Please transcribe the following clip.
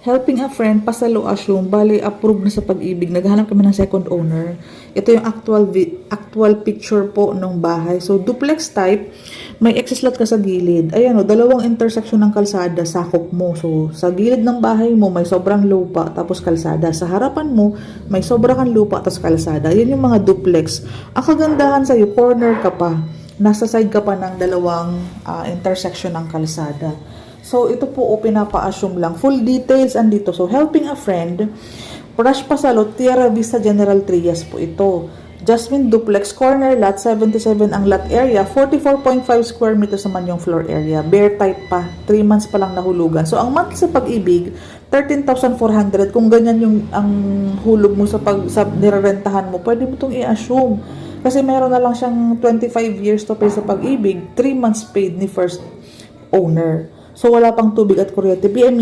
Helping a friend, pasalo assume, bali approved na sa pag-ibig. Naghahanap kami ng second owner. Ito yung actual picture po ng bahay. So, duplex type, may access lot ka sa gilid. Ayan o, dalawang intersection ng kalsada, sakop mo. So, sa gilid ng bahay mo, may sobrang lupa, tapos kalsada. Sa harapan mo, may sobrang kang lupa, tapos kalsada. Yan yung mga duplex. Ang kagandahan sa'yo, corner ka pa. Nasa side ka pa ng dalawang intersection ng kalsada. So, ito po o pinapa-assume lang. Full details andito. So, helping a friend, Rush Pasalo, Tierra Vista General Trias po ito. Jasmine Duplex, corner lot, 77 ang lot area, 44.5 square meters naman yung floor area. Bare type pa, 3 months pa lang nahulugan. So, ang monthly sa pag-ibig, 13,400. Kung ganyan yung ang hulog mo sa nirerentahan mo, pwede mo itong i-assume. Kasi meron na lang siyang 25 years to pay sa pag-ibig, 3 months paid ni first owner. So, wala pang tubig at kuryente. PM